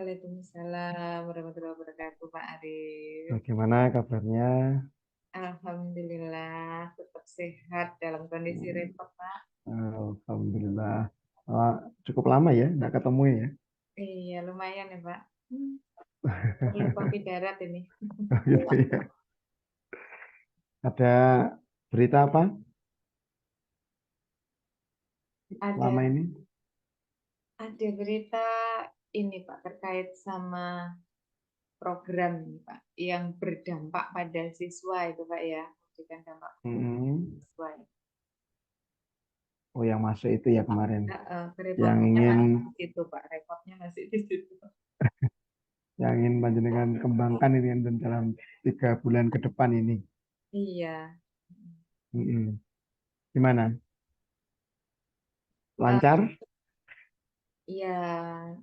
Waalaikumsalam warahmatullahi wabarakatuh, Pak Arif. Bagaimana kabarnya? Alhamdulillah, tetap sehat dalam kondisi Hmm, repot, Pak. Alhamdulillah. Ah, cukup lama ya, nggak ketemu ya. Iya, lumayan ya, Pak. Hmm, Perlu kopi darat ini. Gitu ya. Ada berita apa Ada lama ini? ada berita ini, Pak, terkait sama program ini, Pak, yang berdampak pada siswa itu, Pak ya, memberikan dampak pada Hmm. siswa. Oh, yang masuk itu ya kemarin. Yang Repotnya ingin masih di situ, Pak. Repotnya masih di situ. yang ingin panjenengan kembangkan ini dan dalam 3 bulan ke depan ini. Iya. Hmm. Gimana? Eh, Lancar? Ya,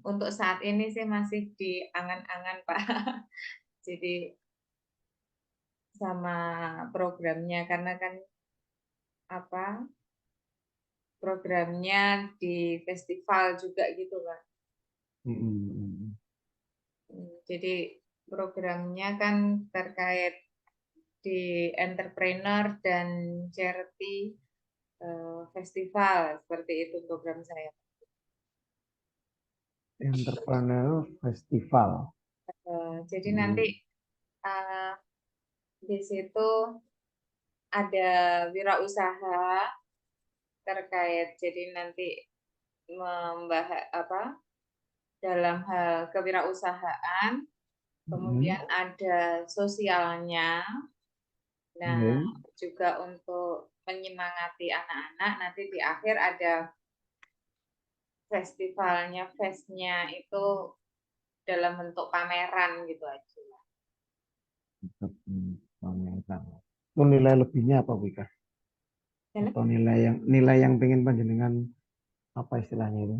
untuk saat ini sih masih di angan-angan, Pak. Jadi sama programnya karena kan apa? Programnya di festival juga gitu, Pak. Hmm. Jadi programnya kan terkait di entrepreneur dan charity festival seperti itu program saya. Entrepreneur Festival. Jadi nanti Hmm. eh, di situ ada wirausaha terkait jadi nanti membahas apa dalam hal kewirausahaan, kemudian Hmm. ada sosialnya, nah Oke. juga untuk menyemangati anak-anak nanti di akhir ada festivalnya, festnya itu dalam bentuk pameran gitu aja. Pameran. Itu nilai lebihnya apa, Wika? Dalam Atau nilai yang pengen panjenengan apa istilahnya itu?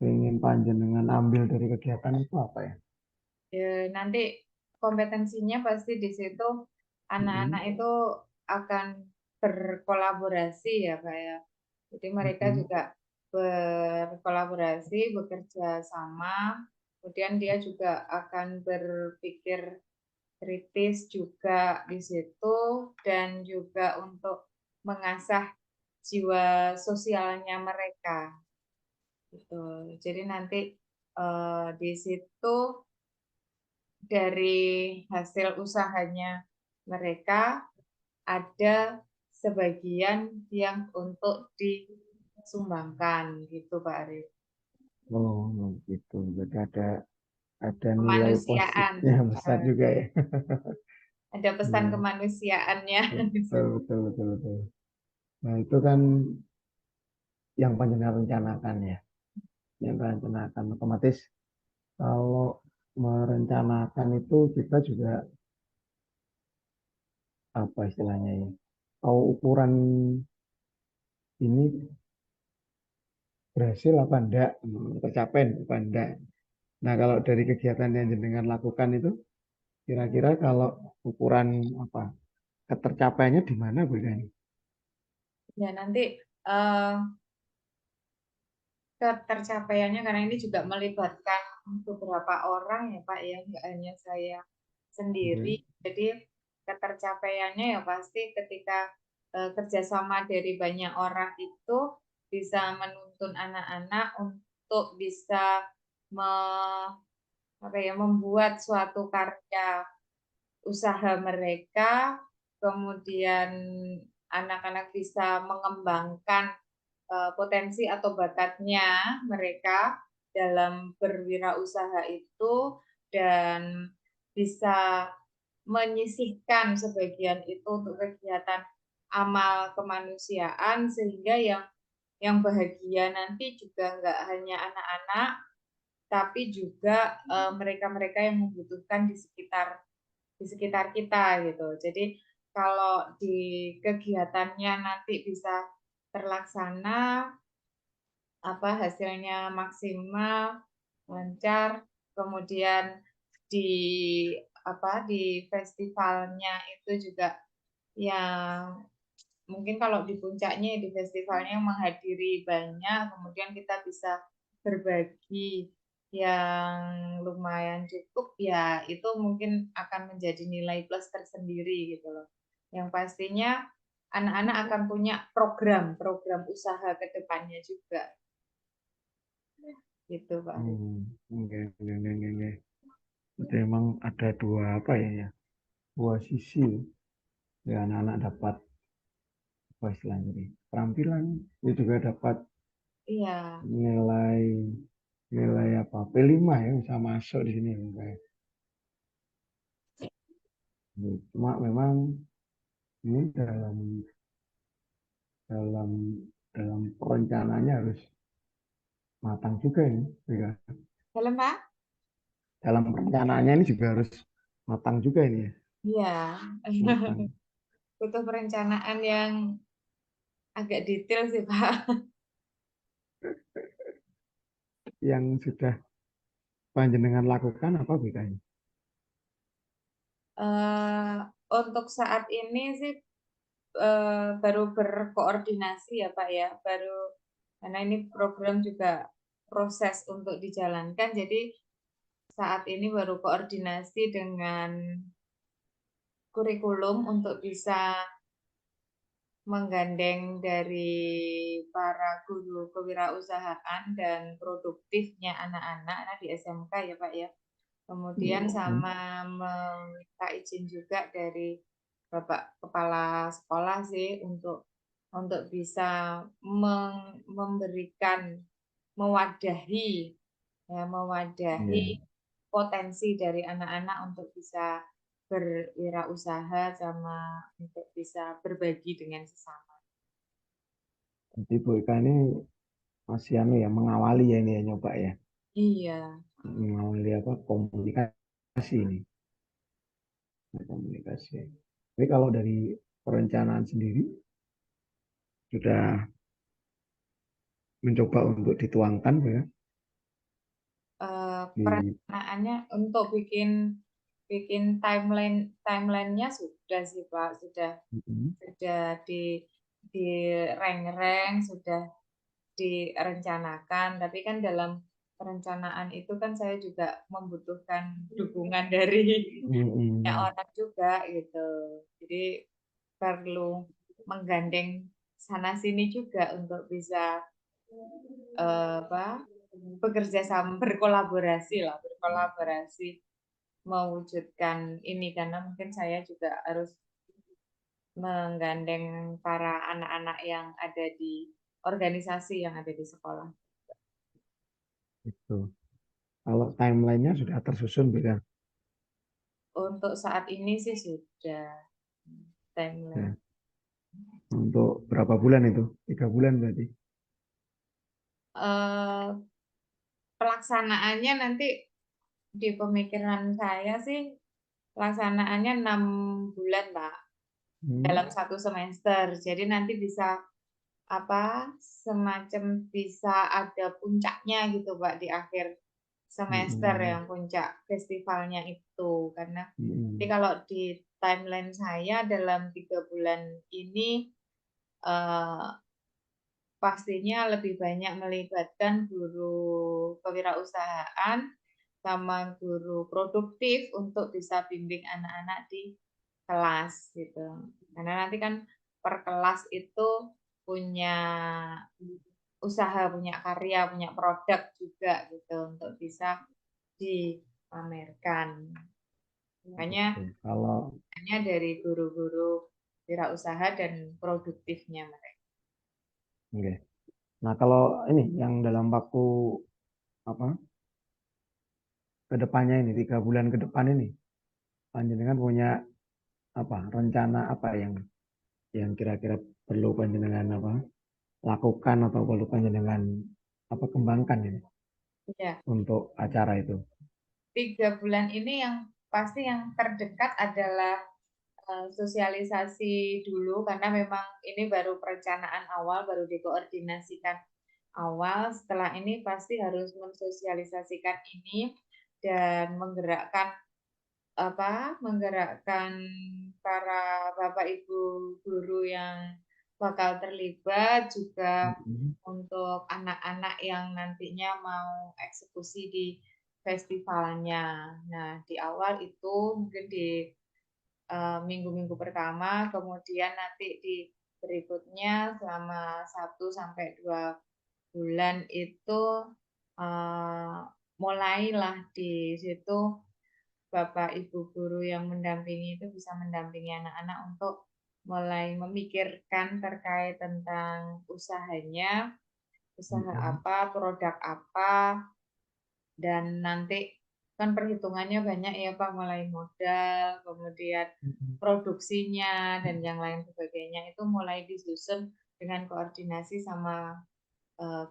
Pengen panjenengan ambil dari kegiatan itu apa ya? nanti kompetensinya pasti di situ anak-anak Mm-mm. itu akan berkolaborasi ya Pak ya. Jadi mereka Mm-mm. juga berkolaborasi, bekerja sama, kemudian dia juga akan berpikir kritis juga di situ dan juga untuk mengasah jiwa sosialnya mereka gitu. Jadi nanti di situ dari hasil usahanya mereka ada sebagian yang untuk disumbangkan gitu Pak Arif. Oh, gitu. Jadi ada nilai Kemanusiaan, positifnya besar eh, juga ya. ada pesan Iya, kemanusiaannya di betul, situ. betul, betul, betul. Nah, itu kan yang panjenengan rencanakan ya. Yang rencanakan otomatis kalau merencanakan itu kita juga apa istilahnya ya? Tahu ukuran ini berhasil apa enggak, tercapai apa enggak. Nah, kalau dari kegiatan yang jenengan lakukan itu, kira-kira kalau ukuran apa ketercapaiannya di mana, Bu Gani? Ya nanti eh, ketercapaiannya karena ini juga melibatkan beberapa orang ya Pak ya, nggak hanya saya Oke. sendiri. Jadi ketercapaiannya ya pasti ketika kerjasama dari banyak orang itu bisa menuntun anak-anak untuk bisa me- membuat suatu karya usaha mereka, kemudian anak-anak bisa mengembangkan potensi atau bakatnya mereka dalam berwirausaha itu dan bisa menyisihkan sebagian itu untuk kegiatan amal kemanusiaan sehingga yang bahagia nanti juga nggak hanya anak-anak tapi juga mereka-mereka yang membutuhkan di sekitar kita gitu. Jadi kalau di kegiatannya nanti bisa terlaksana hasilnya maksimal, lancar, kemudian di di festivalnya itu juga yang mungkin kalau di puncaknya di festivalnya menghadiri banyak, kemudian kita bisa berbagi yang lumayan cukup, ya itu mungkin akan menjadi nilai plus tersendiri gitu loh. Yang pastinya anak-anak akan punya program usaha ke depannya juga. Gitu, Pak. Oke, oke, oke, oke. Jadi emang ada dua apa ya, dua sisi ya, anak-anak dapat apa istilahnya ini, keterampilan, dia juga dapat Iya. nilai nilai apa P5 ya, bisa masuk di sini kayak. Cuma memang ini dalam dalam perencanaannya harus matang juga ini, ya. Dalam, Pak? Dalam perencanaannya ini juga harus matang juga ini ya, Iya. matang. Butuh perencanaan yang agak detail sih, Pak. Yang sudah panjenengan lakukan apa bedanya? Eh, untuk saat ini sih baru berkoordinasi ya Pak ya, baru karena ini program juga proses untuk dijalankan, jadi saat ini baru koordinasi dengan kurikulum untuk bisa menggandeng dari para guru kewirausahaan dan produktifnya anak-anak di SMK ya Pak ya. Kemudian Hmm, sama meminta izin juga dari Bapak Kepala Sekolah sih untuk bisa memberikan mewadahi mewadahi ya. potensi dari anak-anak untuk bisa berwirausaha sama untuk bisa berbagi dengan sesama. Jadi Bu Ika ini masih anu ya, mengawali ya ini ya, nyoba ya, Iya. mengawali apa komunikasi ini, komunikasi. Tapi kalau dari perencanaan sendiri sudah mencoba untuk dituangkan Bu, ya di. Perencanaannya untuk bikin bikin timelinenya sudah sih Pak, Mm-mm, sudah di rank sudah direncanakan, tapi kan dalam perencanaan itu kan saya juga membutuhkan dukungan dari banyak mm-mm. orang juga gitu. Jadi perlu menggandeng sana sini juga untuk bisa apa bekerja sama, berkolaborasi mewujudkan ini, karena mungkin saya juga harus menggandeng para anak-anak yang ada di organisasi yang ada di sekolah. Itu. Kalau timelinenya sudah tersusun Bu ya. Untuk saat ini sih sudah Ya. timeline. Untuk berapa bulan itu? 3 bulan berarti. Eh, Pelaksanaannya nanti di pemikiran saya sih pelaksanaannya 6 bulan Pak, Hmm. dalam satu semester. Jadi nanti bisa apa semacam bisa ada puncaknya gitu Pak di akhir semester, Mm-mm. yang puncak festivalnya itu. Karena jadi Mm-mm. kalau di timeline saya dalam 3 bulan ini eh, pastinya lebih banyak melibatkan guru kewirausahaan sama guru produktif untuk bisa bimbing anak-anak di kelas gitu. Karena nanti kan per kelas itu punya usaha, punya karya, punya produk juga gitu untuk bisa dipamerkan. Makanya Gitu. Kalau hanya dari guru-guru wirausaha dan produktifnya mereka. oke. Nah, kalau ini yang dalam waktu apa kedepannya ini 3 bulan ke depan ini, panjenengan punya apa rencana apa yang kira-kira perlu panjenengan apa lakukan atau perlu panjenengan apa kembangkan ini Ya, untuk acara itu? 3 bulan ini yang pasti yang terdekat adalah sosialisasi dulu, karena memang ini baru perencanaan awal, baru dikoordinasikan awal. Setelah ini pasti harus mensosialisasikan ini dan menggerakkan para bapak ibu guru yang bakal terlibat, juga Mm-mm. untuk anak-anak yang nantinya mau eksekusi di festivalnya. Nah, di awal itu mungkin di minggu-minggu pertama, kemudian nanti di berikutnya selama 1 sampai 2 bulan itu uh, mulailah di situ Bapak Ibu guru yang mendampingi itu bisa mendampingi anak-anak untuk mulai memikirkan terkait tentang usahanya, usaha apa, produk apa, dan nanti kan perhitungannya banyak ya Pak, mulai modal, kemudian produksinya, dan yang lain sebagainya itu mulai disusun dengan koordinasi sama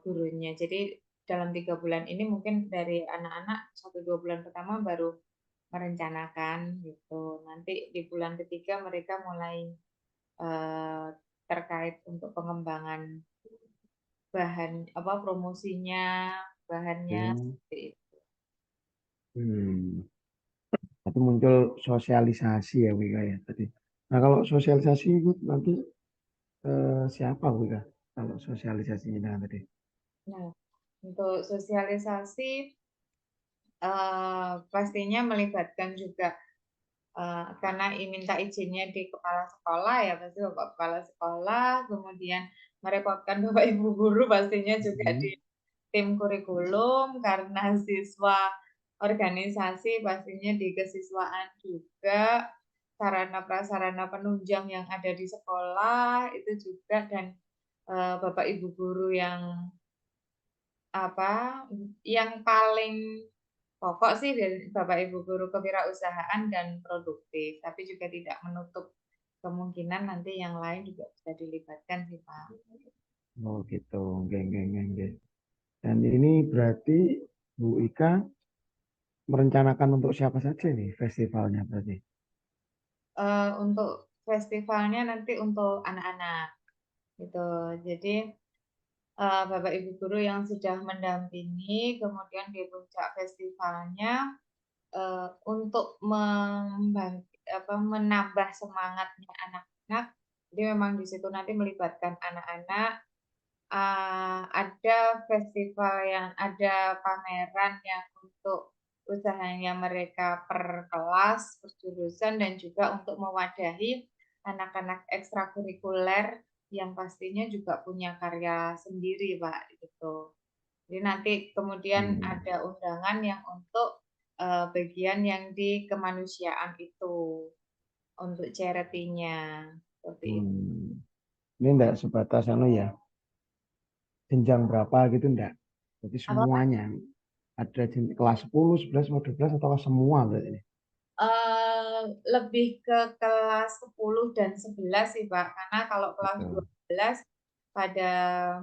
gurunya. Jadi dalam 3 bulan ini mungkin dari anak-anak 1-2 bulan pertama baru merencanakan gitu. Nanti di bulan ketiga mereka mulai eh, terkait untuk pengembangan bahan apa promosinya, bahannya Hmm. seperti itu. Tapi muncul sosialisasi ya Wika ya tadi. Nah kalau sosialisasi itu nanti siapa Wika? Kalau sosialisasinya nah, tadi. Nah, untuk sosialisasi pastinya melibatkan juga karena minta izinnya di kepala sekolah ya pasti bapak kepala sekolah, kemudian merepotkan bapak ibu guru pastinya juga di Hmm. tim kurikulum karena siswa organisasi pastinya di kesiswaan juga sarana prasarana penunjang yang ada di sekolah itu juga dan bapak ibu guru yang apa yang paling pokok sih dari Bapak Ibu guru kewirausahaan dan produktif, tapi juga tidak menutup kemungkinan nanti yang lain juga bisa dilibatkan sih Pak. Oh gitu, geng, geng, geng, geng. Dan ini berarti Bu Ika merencanakan untuk siapa saja nih festivalnya berarti? Untuk festivalnya nanti untuk anak-anak gitu. Jadi Bapak Ibu guru yang sudah mendampingi, kemudian di puncak festivalnya untuk menambah semangatnya anak-anak. Jadi memang di situ nanti melibatkan anak-anak ada festival yang ada pameran yang untuk usahanya mereka per kelas, per jurusan, dan juga untuk mewadahi anak-anak ekstrakurikuler yang pastinya juga punya karya sendiri, Pak, gitu. Jadi nanti kemudian Hmm. ada undangan yang untuk bagian yang di kemanusiaan itu, untuk charity-nya, seperti itu. Hmm. Ini enggak sebatas anu ya, jenjang berapa gitu enggak? Jadi Apa, Pak? semuanya ada kelas 10, 11, 12 atau semua berarti ini? Lebih ke kelas 10 dan 11 sih, Pak. Karena kalau kelas Gitu. 12 pada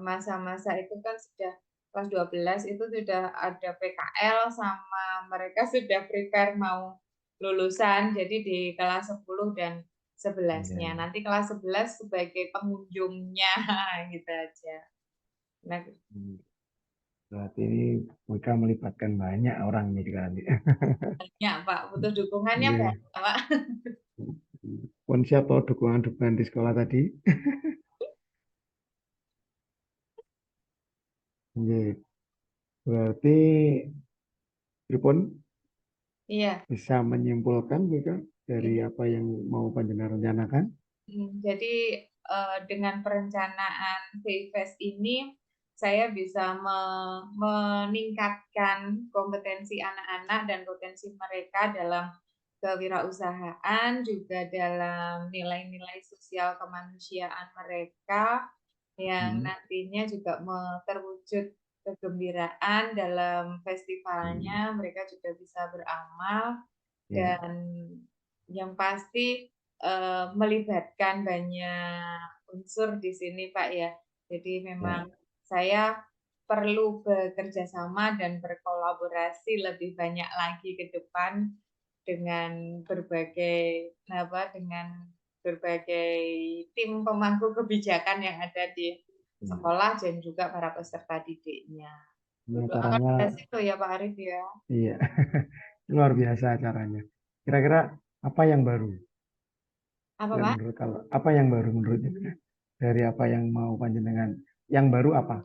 masa-masa itu kan sudah kelas 12 itu sudah ada PKL sama mereka sudah prepare mau lulusan. Jadi di kelas 10 dan Iya, 11-nya. iya. Nanti kelas 11 sebagai pengunjungnya gitu aja. Nah, Hmm. Berarti ini mereka melibatkan banyak orang nih juga nanti. banyak, Pak. Butuh dukungannya Iya. banyak, Pak. Pun siapa dukungan-dukungan di sekolah tadi? Iya. Berarti Pripun Iya. bisa menyimpulkan juga dari apa yang mau panjenengan rencanakan? Jadi dengan perencanaan Vfest ini saya bisa meningkatkan kompetensi anak-anak dan potensi mereka dalam kewirausahaan, juga dalam nilai-nilai sosial kemanusiaan mereka yang Hmm. nantinya juga terwujud kegembiraan dalam Hmm. festivalnya, mereka juga bisa beramal Ya, dan yang pasti melibatkan banyak unsur di sini Pak ya. Jadi ya. memang saya perlu bekerja sama dan berkolaborasi lebih banyak lagi ke depan dengan berbagai tim pemangku kebijakan yang ada di Hmm. sekolah dan juga para peserta didiknya. Ini Doakan acaranya, berhasil ya Pak Arif ya. iya, luar biasa acaranya. Kira-kira apa yang baru? Apa Ya, Pak? menurut kalau apa yang baru menurutnya dari apa yang mau panjenengan? Yang baru apa?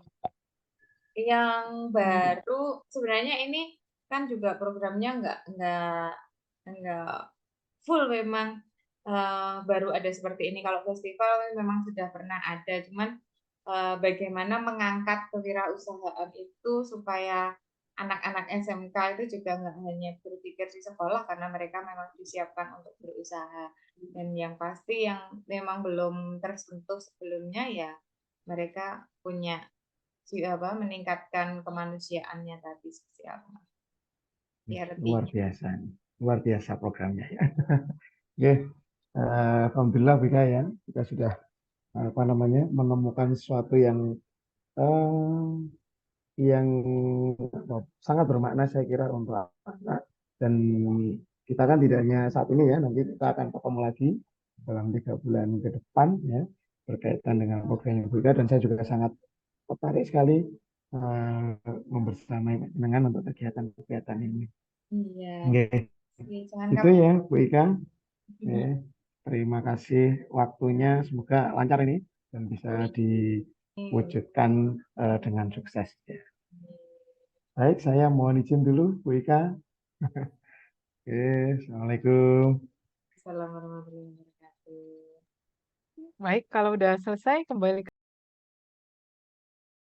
Yang baru sebenarnya ini kan juga programnya nggak full memang, baru ada seperti ini. Kalau festival memang sudah pernah ada, cuman, bagaimana mengangkat kewirausahaan itu supaya anak-anak SMK itu juga nggak hanya berpikir di sekolah karena mereka memang disiapkan untuk berusaha. Dan yang pasti yang memang belum tersentuh sebelumnya ya mereka punya meningkatkan kemanusiaannya tadi seperti apa. Ya Luar lebihnya. biasa, luar biasa programnya ya. Oke, alhamdulillah Bika ya, kita sudah apa namanya menemukan sesuatu eh, yang sangat bermakna saya kira untuk anak. Dan kita kan tidak hanya saat ini ya, nanti kita akan ketemu lagi dalam 3 bulan ke depan ya berkaitan dengan program Bika, dan saya juga sangat tertarik sekali membersamai dengan untuk kegiatan-kegiatan ini. Iya, Oke, jangan itu kapan. ya Bu Ika. Oke, terima kasih waktunya. Semoga lancar ini dan bisa diwujudkan dengan sukses. Ya. Baik, saya mohon izin dulu, Bu Ika. Oke, Assalamualaikum. Assalamualaikum warahmatullahi wabarakatuh. Baik, kalau udah selesai kembali